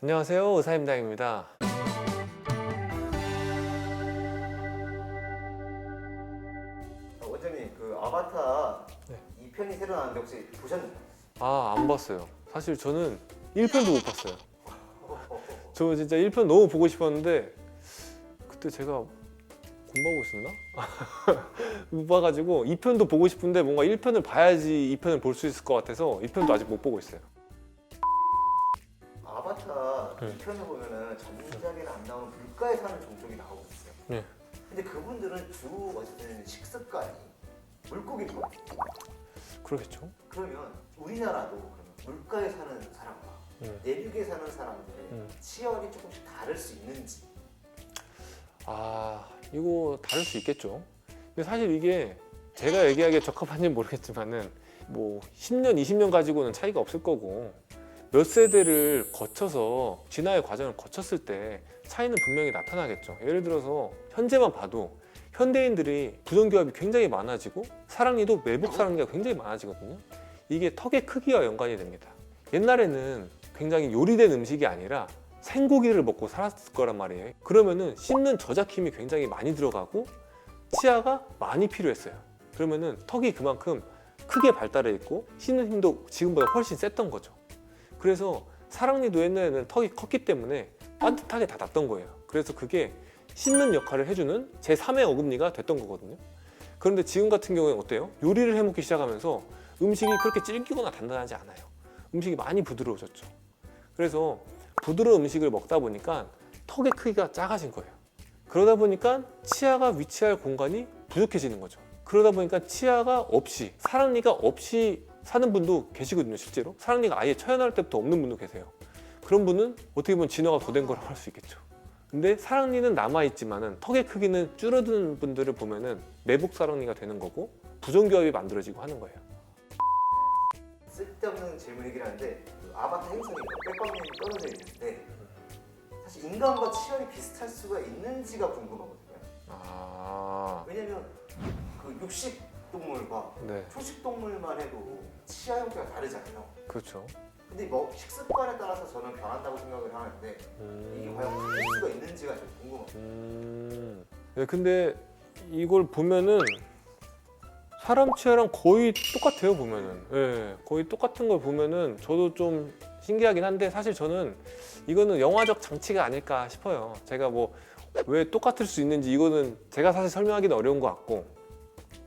안녕하세요, 의사임당입니다. 원장님, 그 아바타 네. 2편이 새로 나왔는데 혹시 보셨나요? 안 봤어요. 사실 저는 1편도 못 봤어요. 저 진짜 1편 너무 보고 싶었는데 그때 제가 공부하고 있었나? 못 봐가지고 2편도 보고 싶은데 뭔가 1편을 봐야지 2편을 볼 수 있을 것 같아서 2편도 아직 못 보고 있어요. 아바타 네. 2편에 보면은 전작에는 안 나오는 물가에 사는 종족이 나오고 있어요. 네. 근데 그분들은 주 어쨌든 식습관이 물고기인 거예요. 그러겠죠? 그러면 우리나라도 그러면 물가에 사는 사람과 내륙에 사는 사람들의 치열이 조금씩 다를 수 있는지. 이거 다를 수 있겠죠. 근데 사실 이게 제가 얘기하기에 적합한지 모르겠지만은 뭐 10년, 20년 가지고는 차이가 없을 거고 몇 세대를 거쳐서 진화의 과정을 거쳤을 때 차이는 분명히 나타나겠죠. 예를 들어서 현재만 봐도 현대인들이 부정교합이 굉장히 많아지고 사랑니도 매복 사랑니가 굉장히 많아지거든요. 이게 턱의 크기와 연관이 됩니다. 옛날에는 굉장히 요리된 음식이 아니라 생고기를 먹고 살았을 거란 말이에요. 그러면은 씹는 저작 힘이 굉장히 많이 들어가고 치아가 많이 필요했어요. 그러면은 턱이 그만큼 크게 발달해 있고 씹는 힘도 지금보다 훨씬 셌던 거죠. 그래서 사랑니도 옛날에는 턱이 컸기 때문에 반듯하게 닫았던 거예요. 그래서 그게 씹는 역할을 해주는 제3의 어금니가 됐던 거거든요. 그런데 지금 같은 경우에는 어때요? 요리를 해먹기 시작하면서 음식이 그렇게 질기거나 단단하지 않아요. 음식이 많이 부드러워졌죠. 그래서 부드러운 음식을 먹다 보니까 턱의 크기가 작아진 거예요. 그러다 보니까 치아가 위치할 공간이 부족해지는 거죠. 그러다 보니까 치아가 없이, 사랑니가 없이 사는 분도 계시거든요. 실제로 사랑니가 아예 태어날 때부터 없는 분도 계세요. 그런 분은 어떻게 보면 진화가 더 된 거라고 할 수 있겠죠. 근데 사랑니는 남아있지만은 턱의 크기는 줄어드는 분들을 보면은 매복 사랑니가 되는 거고 부정교합이 만들어지고 하는 거예요. 쓸데없는 질문이긴 한데 그 아바타 행성이 백방면이 떨어져 있는데 사실 인간과 치열이 비슷할 수가 있는지가 궁금하거든요. 왜냐면 그 육식 동물과 네, 초식 동물만 해도 치아 형태가 다르잖아요. 그렇죠. 근데 뭐 식습관에 따라서 저는 변한다고 생각을 하는데 이게 과연 바뀔 수가 있는지가 좀 궁금합니다. 네, 근데 이걸 보면은 사람 치아랑 거의 똑같아요. 보면은, 네, 거의 똑같은 걸 보면은 저도 좀 신기하긴 한데 사실 저는 이거는 영화적 장치가 아닐까 싶어요. 제가 뭐 왜 똑같을 수 있는지 이거는 제가 사실 설명하기는 어려운 것 같고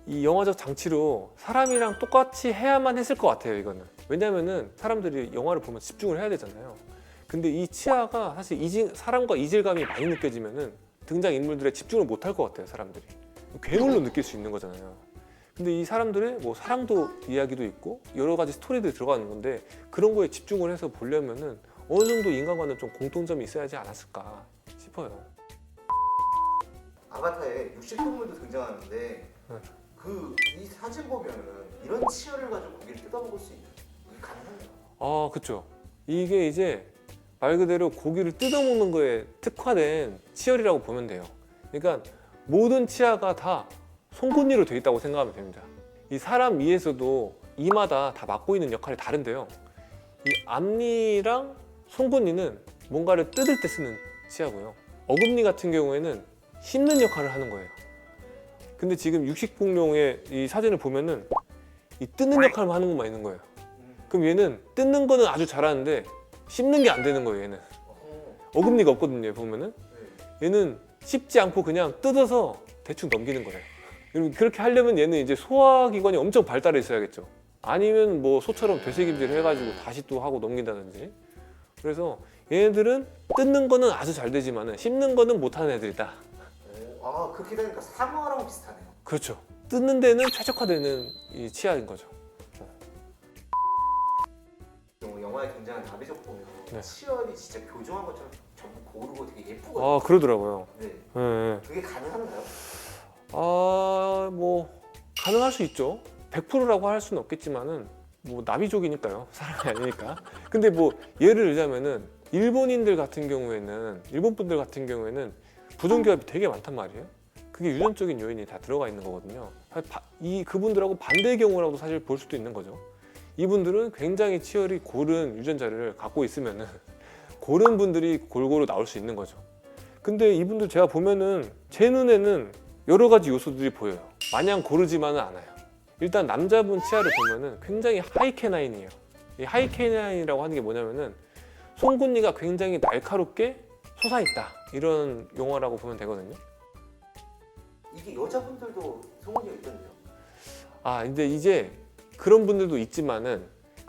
이 영화적 장치로 사람이랑 똑같이 해야만 했을 것 같아요. 이거는 왜냐면은 사람들이 영화를 보면 집중을 해야 되잖아요. 근데 이 치아가 사실 사람과 이질감이 많이 느껴지면은 등장 인물들의 집중을 못 할 것 같아요. 사람들이 괴물로 느낄 수 있는 거잖아요. 근데 이 사람들의 뭐 사랑도 이야기도 있고 여러 가지 스토리들이 들어가는 건데 그런 거에 집중을 해서 보려면은 어느 정도 인간과는 좀 공통점이 있어야지 않았을까 싶어요. 아바타에 육식동물도 등장하는데 이 사진 보면은 이런 치열을 가지고 고기를 뜯어먹을 수 있는 이게 가능한가요? 그쵸. 이게 이제 말 그대로 고기를 뜯어먹는 거에 특화된 치열이라고 보면 돼요. 그러니까 모든 치아가 다 송곳니로 되어 있다고 생각하면 됩니다. 이 사람 이에서도 이마다 다 맡고 있는 역할이 다른데요. 이 앞니랑 송곳니는 뭔가를 뜯을 때 쓰는 치아고요. 어금니 같은 경우에는 씹는 역할을 하는 거예요. 근데 지금 육식공룡의 이 사진을 보면은 이 뜯는 역할만 하는 것만 있는 거예요. 그럼 얘는 뜯는 거는 아주 잘하는데 씹는 게 안 되는 거예요. 얘는 어금니가 없거든요. 보면은 얘는 씹지 않고 그냥 뜯어서 대충 넘기는 거예요. 그럼 그렇게 하려면 얘는 이제 소화기관이 엄청 발달해 있어야겠죠. 아니면 뭐 소처럼 되새김질 해가지고 다시 또 하고 넘긴다든지. 그래서 얘네들은 뜯는 거는 아주 잘 되지만은 씹는 거는 못하는 애들이다. 그렇게 되니까 상어랑 비슷하네요. 그렇죠. 뜯는 데는 최적화되는 이 치아인 거죠. 영화에 등장한 나비족 보면 네. 치열이 진짜 교정한 것처럼 전부 고르고 되게 예쁘거든요. 그러더라고요. 네. 네. 그게 가능한가요? 뭐 가능할 수 있죠. 100%라고 할 수는 없겠지만은 뭐 나비족이니까요. 사람이 아니니까. 근데 뭐 예를 들자면은 일본 분들 같은 경우에는 부정교합이 되게 많단 말이에요. 그게 유전적인 요인이 다 들어가 있는 거거든요. 그분들하고 반대의 경우라고 사실 볼 수도 있는 거죠. 이분들은 굉장히 치열이 고른 유전자를 갖고 있으면은 고른 분들이 골고루 나올 수 있는 거죠. 근데 이분들 제가 보면은 제 눈에는 여러 가지 요소들이 보여요. 마냥 고르지만은 않아요. 일단 남자분 치아를 보면은 굉장히 하이캐나인이에요. 이 하이캐나인이라고 하는 게 뭐냐면은 송곳니가 굉장히 날카롭게 솟아있다, 이런 용어라고 보면 되거든요. 이게 여자분들도 송곳니가 있던데요? 아, 근데 이제 그런 분들도 있지만은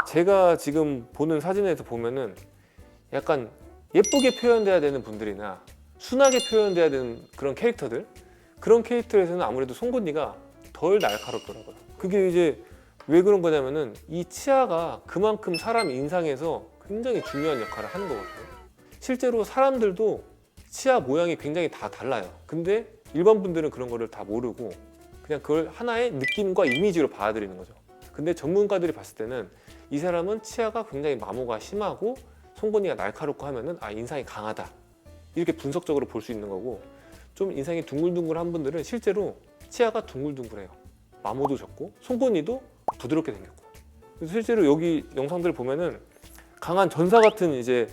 제가 지금 보는 사진에서 보면은 약간 예쁘게 표현돼야 되는 분들이나 순하게 표현돼야 되는 그런 캐릭터들, 그런 캐릭터에서는 아무래도 송곳니가 덜 날카롭더라고요. 그게 이제 왜 그런 거냐면은 이 치아가 그만큼 사람 인상에서 굉장히 중요한 역할을 하는 거거든요. 실제로 사람들도 치아 모양이 굉장히 다 달라요. 근데 일반 분들은 그런 거를 다 모르고 그냥 그걸 하나의 느낌과 이미지로 받아들이는 거죠. 근데 전문가들이 봤을 때는 이 사람은 치아가 굉장히 마모가 심하고 송곳니가 날카롭고 하면은 아, 인상이 강하다, 이렇게 분석적으로 볼 수 있는 거고, 좀 인상이 둥글둥글한 분들은 실제로 치아가 둥글둥글해요. 마모도 적고 송곳니도 부드럽게 생겼고. 그래서 실제로 여기 영상들을 보면은 강한 전사 같은 이제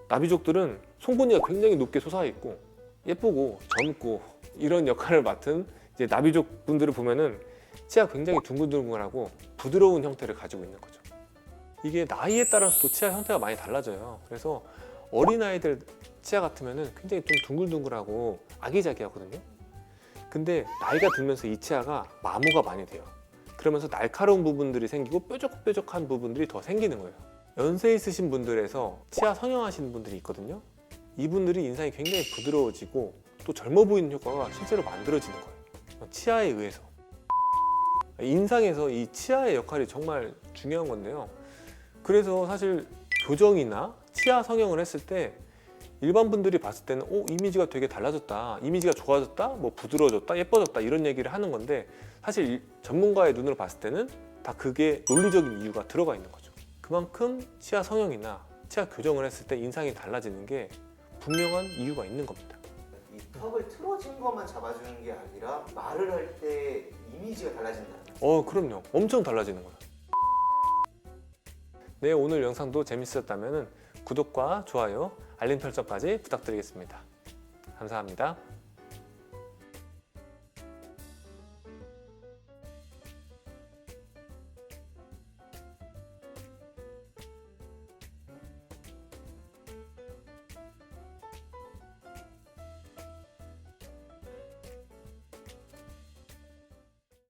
나비족들은 송곳니가 굉장히 높게 솟아 있고 예쁘고 젊고 이런 역할을 맡은 이제 나비족 분들을 보면은 치아가 굉장히 둥글둥글하고 부드러운 형태를 가지고 있는 거죠. 이게 나이에 따라서도 치아 형태가 많이 달라져요. 그래서 어린아이들 치아 같으면은 굉장히 좀 둥글둥글하고 아기자기하거든요. 근데 나이가 들면서 이 치아가 마모가 많이 돼요. 그러면서 날카로운 부분들이 생기고 뾰족뾰족한 부분들이 더 생기는 거예요. 연세 있으신 분들에서 치아 성형하시는 분들이 있거든요. 이분들이 인상이 굉장히 부드러워지고 또 젊어 보이는 효과가 실제로 만들어지는 거예요. 치아에 의해서. 인상에서 이 치아의 역할이 정말 중요한 건데요. 그래서 사실 교정이나 치아 성형을 했을 때 일반 분들이 봤을 때는 이미지가 되게 달라졌다, 이미지가 좋아졌다, 뭐 부드러워졌다, 예뻐졌다, 이런 얘기를 하는 건데 사실 전문가의 눈으로 봤을 때는 다 그게 논리적인 이유가 들어가 있는 거죠. 그만큼 치아 성형이나 치아 교정을 했을 때 인상이 달라지는 게 분명한 이유가 있는 겁니다. 이 턱을 틀어진 것만 잡아주는 게 아니라 말을 할 때 이미지가 달라진다는 거죠? 그럼요. 엄청 달라지는 거예요. 네, 오늘 영상도 재밌으셨다면 구독과 좋아요, 알림 설정까지 부탁드리겠습니다. 감사합니다.